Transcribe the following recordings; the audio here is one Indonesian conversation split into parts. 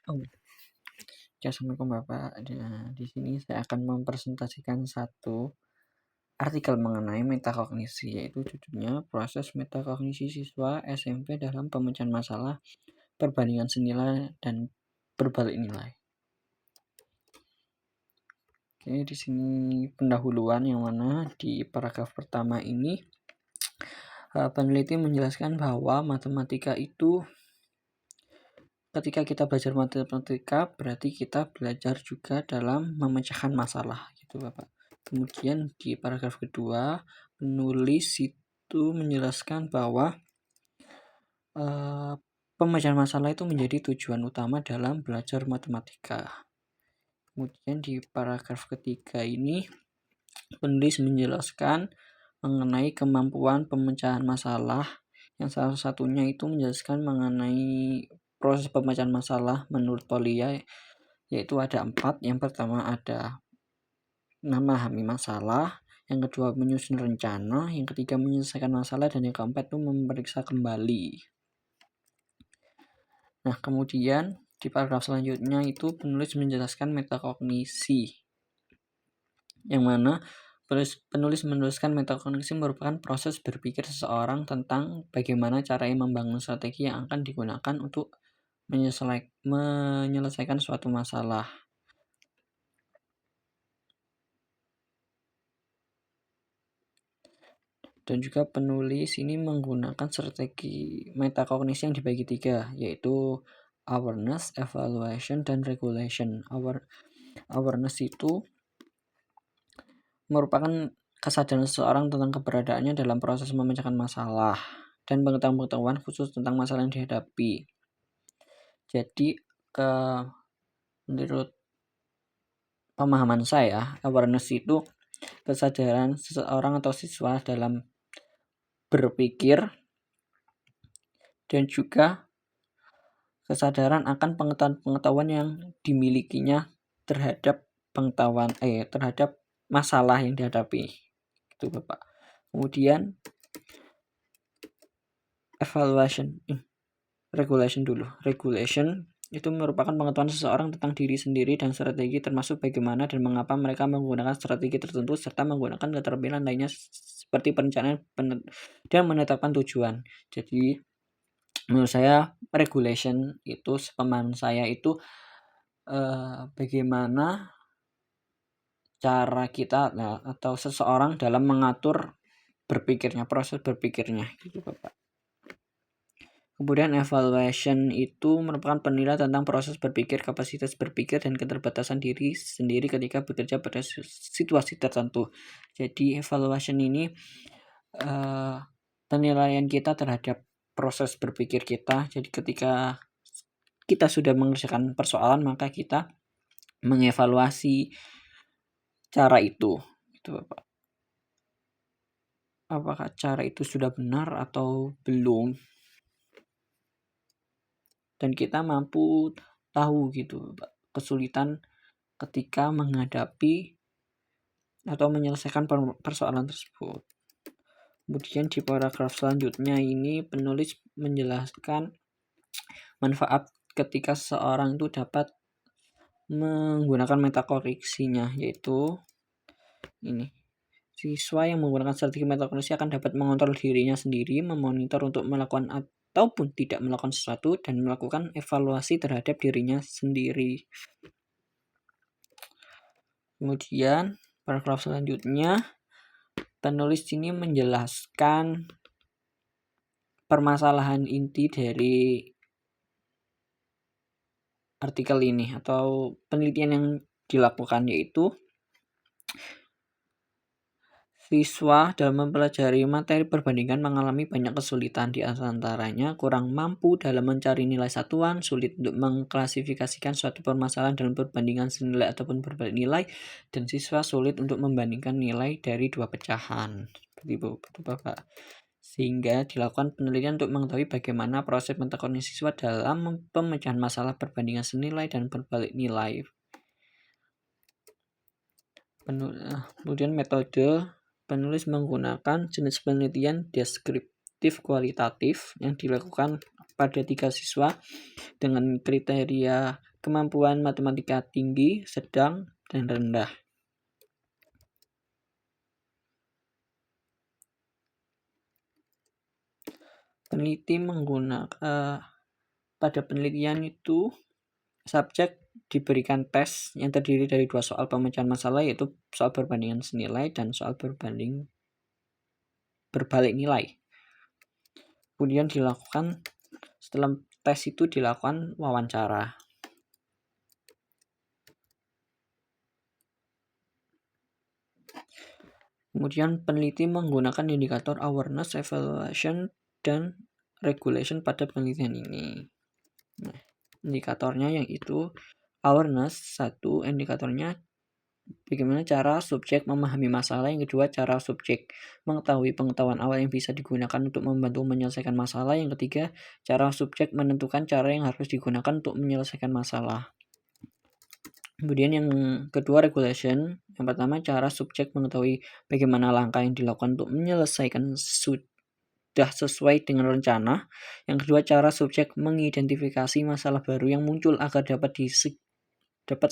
Oh, ya, Assalamualaikum Bapak. Di sini saya akan mempresentasikan satu artikel mengenai metakognisi, yaitu judulnya Proses Metakognisi Siswa SMP dalam Pemecahan Masalah, Perbandingan Senilai, dan Berbalik Nilai. Oke, di sini pendahuluan yang mana di paragraf pertama ini peneliti menjelaskan bahwa matematika itu, ketika kita belajar matematika berarti kita belajar juga dalam memecahkan masalah gitu Bapak. Kemudian di paragraf kedua penulis itu menjelaskan bahwa pemecahan masalah itu menjadi tujuan utama dalam belajar matematika. Kemudian di paragraf ketiga ini penulis menjelaskan mengenai kemampuan pemecahan masalah, yang salah satunya itu menjelaskan mengenai proses pemecahan masalah menurut Polya, yaitu ada 4. Yang pertama ada memahami masalah, yang kedua menyusun rencana, yang ketiga menyelesaikan masalah, dan yang keempat itu memeriksa kembali. Nah, kemudian di paragraf selanjutnya itu penulis menjelaskan metakognisi, yang mana penulis menuliskan metakognisi merupakan proses berpikir seseorang tentang bagaimana caranya membangun strategi yang akan digunakan untuk menyelesaikan suatu masalah. Dan juga penulis ini menggunakan strategi metakognisi yang dibagi 3, yaitu awareness, evaluation, dan regulation. Awareness itu merupakan kesadaran seseorang tentang keberadaannya dalam proses memecahkan masalah dan pengetahuan khusus tentang masalah yang dihadapi. Jadi menurut pemahaman saya, awareness itu kesadaran seseorang atau siswa dalam berpikir dan juga kesadaran akan pengetahuan yang dimilikinya terhadap terhadap masalah yang dihadapi. Itu Bapak. Kemudian regulation itu merupakan pengetahuan seseorang tentang diri sendiri dan strategi, termasuk bagaimana dan mengapa mereka menggunakan strategi tertentu, serta menggunakan keterampilan lainnya seperti perencanaan dan menetapkan tujuan. Jadi menurut saya regulation itu, sepemahaman saya itu bagaimana cara kita atau seseorang dalam mengatur berpikirnya, proses berpikirnya gitu Bapak. Kemudian evaluation itu merupakan penilaian tentang proses berpikir, kapasitas berpikir, dan keterbatasan diri sendiri ketika bekerja pada situasi tertentu. Jadi evaluation ini penilaian kita terhadap proses berpikir kita. Jadi ketika kita sudah mengerjakan persoalan, maka kita mengevaluasi cara itu. Itu Bapak. Apakah cara itu sudah benar atau belum? Dan kita mampu tahu gitu kesulitan ketika menghadapi atau menyelesaikan persoalan tersebut. Kemudian di paragraf selanjutnya ini penulis menjelaskan manfaat ketika seseorang itu dapat menggunakan metakognisinya, yaitu ini. Siswa yang menggunakan strategi metakognisi akan dapat mengontrol dirinya sendiri, memonitor untuk melakukan ataupun tidak melakukan sesuatu, dan melakukan evaluasi terhadap dirinya sendiri. Kemudian paragraf selanjutnya penulis ini menjelaskan permasalahan inti dari artikel ini atau penelitian yang dilakukan, yaitu siswa dalam mempelajari materi perbandingan mengalami banyak kesulitan, di antaranya kurang mampu dalam mencari nilai satuan, sulit untuk mengklasifikasikan suatu permasalahan dalam perbandingan senilai ataupun berbalik nilai, dan siswa sulit untuk membandingkan nilai dari 2 pecahan. Seperti itu Bapak. Sehingga dilakukan penelitian untuk mengetahui bagaimana proses metakognisi siswa dalam pemecahan masalah perbandingan senilai dan berbalik nilai. Kemudian metode penulis menggunakan jenis penelitian deskriptif kualitatif yang dilakukan pada 3 siswa dengan kriteria kemampuan matematika tinggi, sedang, dan rendah. Peneliti menggunakan pada penelitian itu subjek diberikan tes yang terdiri dari 2 soal pemecahan masalah, yaitu soal perbandingan senilai dan soal berbalik nilai. Kemudian setelah tes itu dilakukan wawancara. Kemudian peneliti menggunakan indikator awareness, evaluation, dan regulation pada penelitian ini. Nah, indikatornya yaitu awareness, 1 indikatornya bagaimana cara subjek memahami masalah, yang kedua cara subjek mengetahui pengetahuan awal yang bisa digunakan untuk membantu menyelesaikan masalah, yang ketiga cara subjek menentukan cara yang harus digunakan untuk menyelesaikan masalah. Kemudian yang kedua regulation, yang pertama cara subjek mengetahui bagaimana langkah yang dilakukan untuk menyelesaikan sudah sesuai dengan rencana. Yang kedua cara subjek mengidentifikasi masalah baru yang muncul agar dapat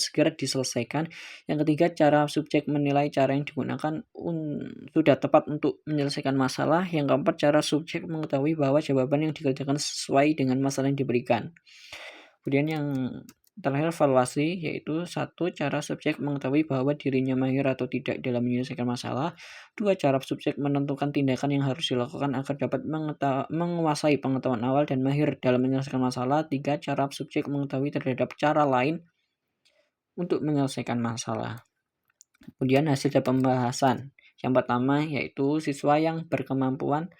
segera diselesaikan. Yang ketiga cara subjek menilai cara yang digunakan sudah tepat untuk menyelesaikan masalah. Yang keempat cara subjek mengetahui bahwa jawaban yang dikerjakan sesuai dengan masalah yang diberikan. Kemudian yang terakhir evaluasi, yaitu 1 cara subjek mengetahui bahwa dirinya mahir atau tidak dalam menyelesaikan masalah. 2 cara subjek menentukan tindakan yang harus dilakukan agar dapat menguasai pengetahuan awal dan mahir dalam menyelesaikan masalah. 3 cara subjek mengetahui terhadap cara lain untuk menyelesaikan masalah. Kemudian hasil dari pembahasan. Yang pertama yaitu siswa yang berkemampuan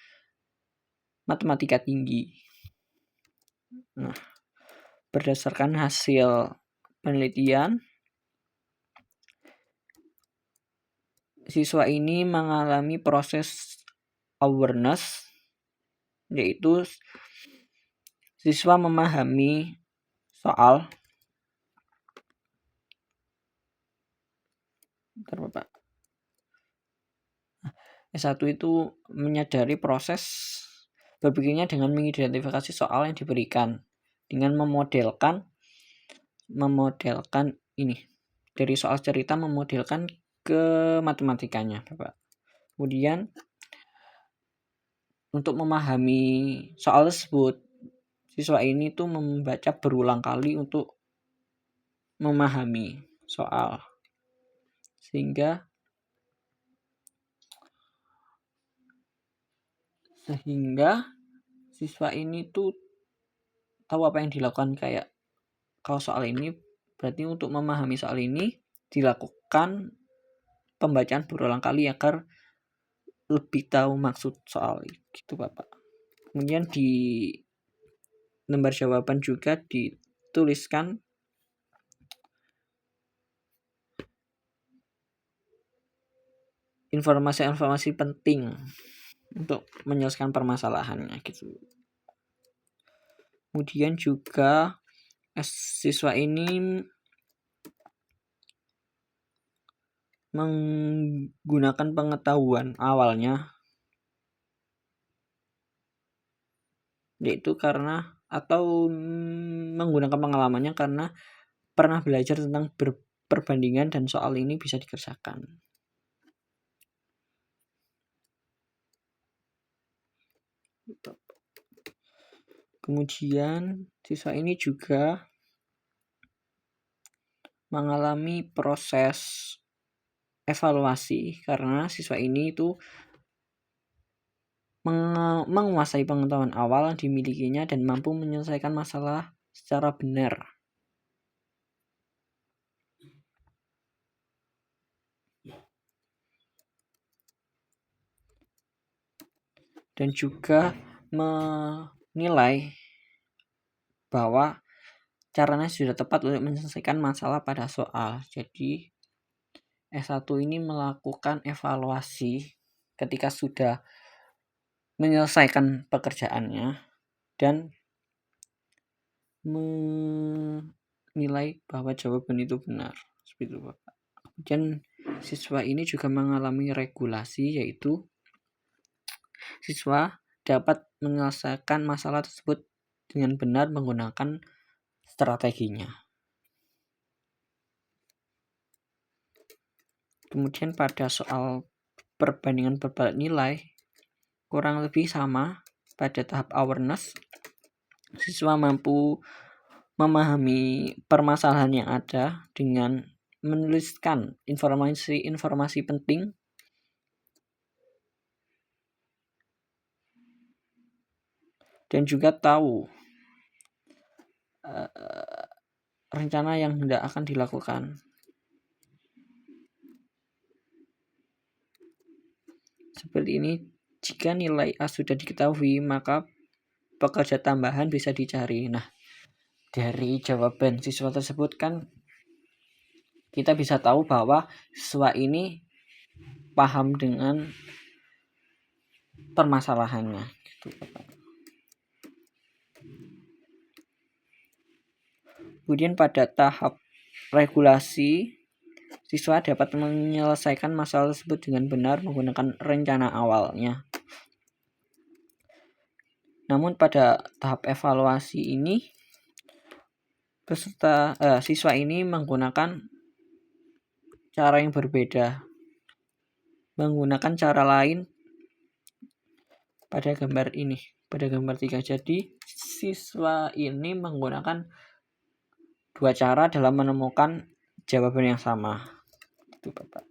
matematika tinggi. Nah, berdasarkan hasil penelitian, siswa ini mengalami proses awareness, yaitu siswa memahami soal. S1 itu menyadari proses berpikirnya dengan mengidentifikasi soal yang diberikan dengan memodelkan ini dari soal cerita memodelkan ke matematikanya, Bapak. Kemudian untuk memahami soal tersebut, siswa ini tuh membaca berulang kali untuk memahami soal, sehingga siswa ini tuh tahu apa yang dilakukan. Kayak kalau soal ini berarti untuk memahami soal ini dilakukan pembacaan berulang kali agar lebih tahu maksud soal gitu, Bapak. Kemudian di lembar jawaban juga dituliskan informasi-informasi penting untuk menyelesaikan permasalahannya gitu. Kemudian juga siswa ini menggunakan pengetahuan awalnya, yaitu karena atau menggunakan pengalamannya karena pernah belajar tentang perbandingan dan soal ini bisa dikerjakan. Kemudian siswa ini juga mengalami proses evaluasi karena siswa ini itu menguasai pengetahuan awal yang dimilikinya dan mampu menyelesaikan masalah secara benar. Dan juga menilai bahwa caranya sudah tepat untuk menyelesaikan masalah pada soal. Jadi S1 ini melakukan evaluasi ketika sudah menyelesaikan pekerjaannya dan menilai bahwa jawaban itu benar. Seperti itu, Bapak. Kemudian siswa ini juga mengalami regulasi, yaitu siswa dapat menyelesaikan masalah tersebut dengan benar menggunakan strateginya. Kemudian pada soal perbandingan berbalik nilai kurang lebih sama. Pada tahap awareness, siswa mampu memahami permasalahan yang ada dengan menuliskan informasi-informasi penting dan juga tahu rencana yang hendak akan dilakukan. Seperti ini, jika nilai A sudah diketahui, maka pekerja tambahan bisa dicari. Nah, dari jawaban siswa tersebut kan kita bisa tahu bahwa siswa ini paham dengan permasalahannya. Gitu. Kemudian pada tahap regulasi, siswa dapat menyelesaikan masalah tersebut dengan benar menggunakan rencana awalnya. Namun pada tahap evaluasi ini, siswa ini menggunakan cara yang berbeda, menggunakan cara lain pada gambar ini, pada gambar 3. Jadi siswa ini menggunakan dua cara dalam menemukan jawaban yang sama. Itu Bapak.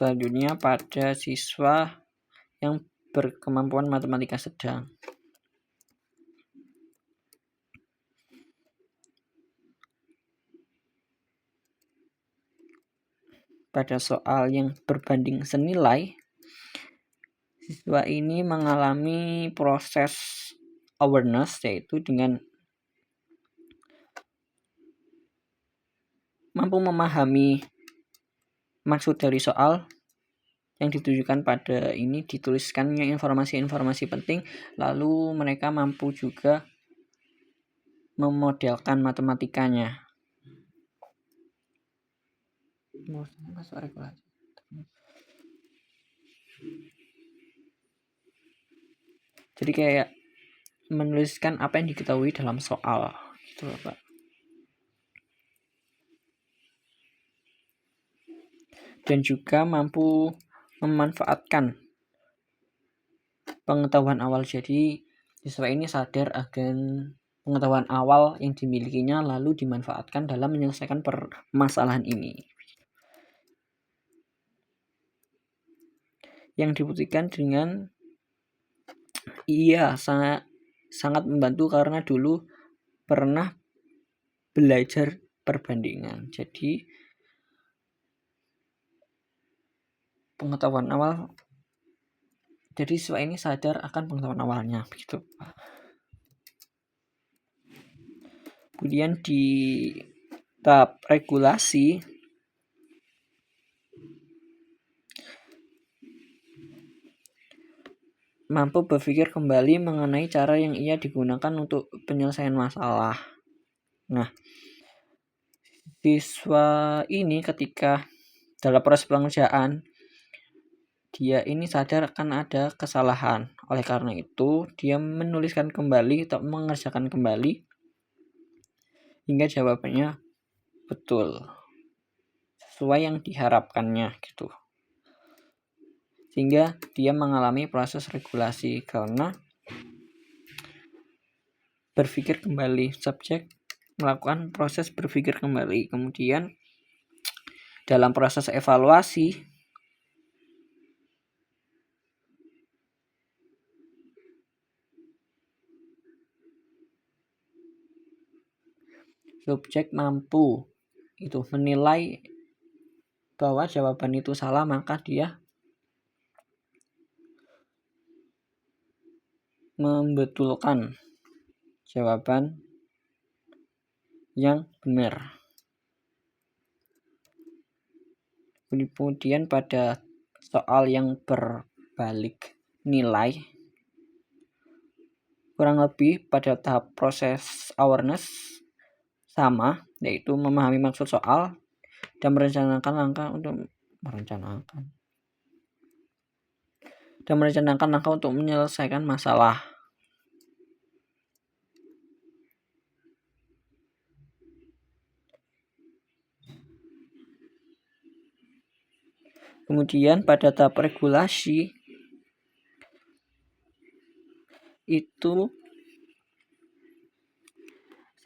Selanjutnya pada siswa yang berkemampuan matematika sedang. Pada soal yang berbanding senilai, siswa ini mengalami proses awareness, yaitu dengan mampu memahami maksud dari soal yang ditujukan pada ini, dituliskannya informasi-informasi penting, lalu mereka mampu juga memodelkan matematikanya. Jadi kayak menuliskan apa yang diketahui dalam soal, gitu Bapak. Dan juga mampu memanfaatkan pengetahuan awal. Jadi siswa ini sadar akan pengetahuan awal yang dimilikinya lalu dimanfaatkan dalam menyelesaikan permasalahan ini. Yang dibuktikan dengan sangat membantu karena dulu pernah belajar perbandingan. Jadi pengetahuan awal, jadi siswa ini sadar akan pengetahuan awalnya, begitu. Kemudian di tahap regulasi, mampu berpikir kembali mengenai cara yang ia digunakan untuk penyelesaian masalah. Nah, siswa ini ketika dalam proses pengerjaan, dia ini sadar akan ada kesalahan. Oleh karena itu, dia menuliskan kembali atau mengerjakan kembali hingga jawabannya betul sesuai yang diharapkannya, gitu. Sehingga dia mengalami proses regulasi karena berpikir kembali. Subjek melakukan proses berpikir kembali. Kemudian dalam proses evaluasi, subjek mampu itu menilai bahwa jawaban itu salah, maka dia membetulkan jawaban yang benar. Kemudian pada soal yang berbalik nilai, kurang lebih pada tahap proses awareness sama, yaitu memahami maksud soal dan merencanakan langkah untuk menyelesaikan masalah. Kemudian pada tahap regulasi itu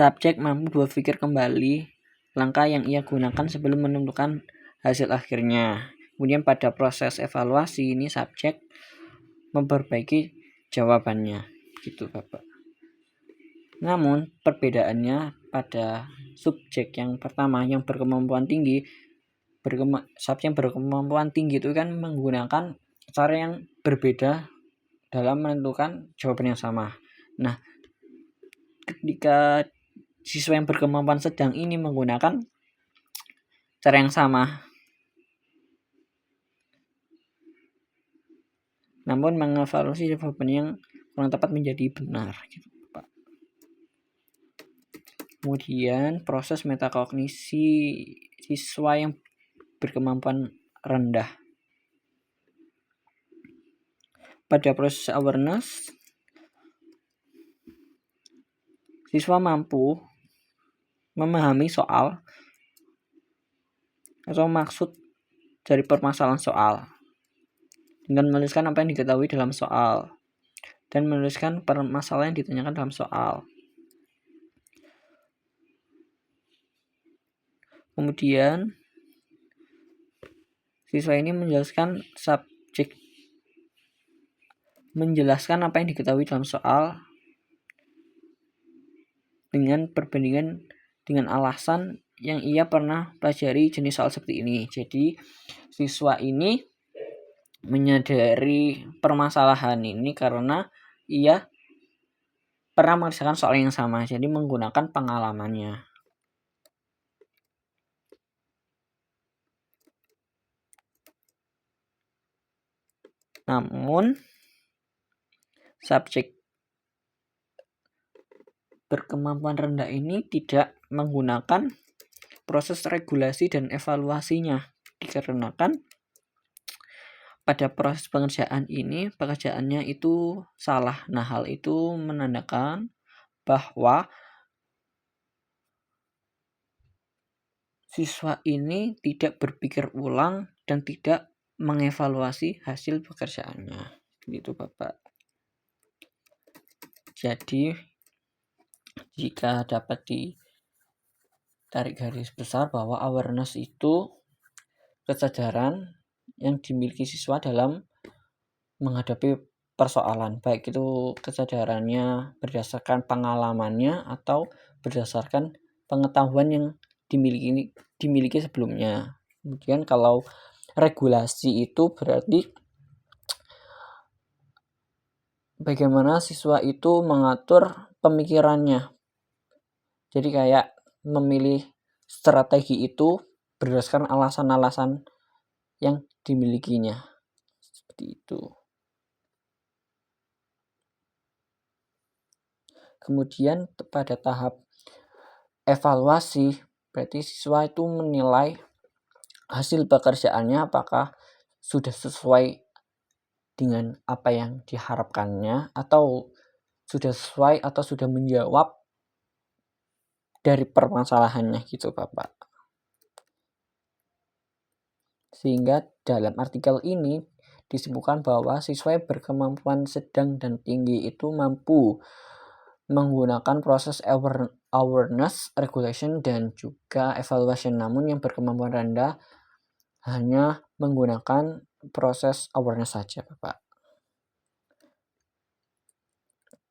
subjek mampu berpikir kembali langkah yang ia gunakan sebelum menentukan hasil akhirnya. Kemudian pada proses evaluasi ini subjek memperbaiki jawabannya, gitu Bapak. Namun perbedaannya pada subjek yang pertama yang berkemampuan tinggi, subjek yang berkemampuan tinggi itu kan menggunakan cara yang berbeda dalam menentukan jawaban yang sama. Nah, ketika siswa yang berkemampuan sedang ini menggunakan cara yang sama, namun mengevaluasi jawaban yang kurang tepat menjadi benar, gitu Pak. Kemudian proses metakognisi siswa yang berkemampuan rendah. Pada proses awareness, siswa mampu memahami soal atau maksud dari permasalahan soal dengan menuliskan apa yang diketahui dalam soal dan menuliskan permasalahan yang ditanyakan dalam soal. Kemudian siswa ini menjelaskan apa yang diketahui dalam soal dengan perbandingan dengan alasan yang ia pernah pelajari jenis soal seperti ini. Jadi siswa ini menyadari permasalahan ini karena ia pernah mengerjakan soal yang sama, jadi menggunakan pengalamannya. Namun subjek berkemampuan rendah ini tidak menggunakan proses regulasi dan evaluasinya, dikarenakan pada proses pengerjaan ini pekerjaannya itu salah. Nah, hal itu menandakan bahwa siswa ini tidak berpikir ulang dan tidak mengevaluasi hasil pekerjaannya, gitu Bapak. Jadi jika dapat ditarik garis besar bahwa awareness itu kesadaran yang dimiliki siswa dalam menghadapi persoalan, baik itu kesadarannya berdasarkan pengalamannya atau berdasarkan pengetahuan yang dimiliki sebelumnya. Kemudian kalau regulasi itu berarti bagaimana siswa itu mengatur pemikirannya. Jadi kayak memilih strategi itu berdasarkan alasan-alasan yang dimilikinya. Seperti itu. Kemudian pada tahap evaluasi, berarti siswa itu menilai hasil pekerjaannya apakah sudah sesuai dengan apa yang diharapkannya atau sudah sesuai atau sudah menjawab dari permasalahannya, gitu Bapak. Sehingga dalam artikel ini disebutkan bahwa siswa yang berkemampuan sedang dan tinggi itu mampu menggunakan proses awareness, regulation, dan juga evaluation. Namun yang berkemampuan rendah hanya menggunakan proses awareness saja, Bapak.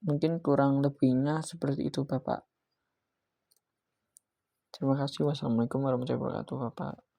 Mungkin kurang lebihnya seperti itu, Bapak. Terima kasih. Wassalamualaikum warahmatullahi wabarakatuh, Bapak.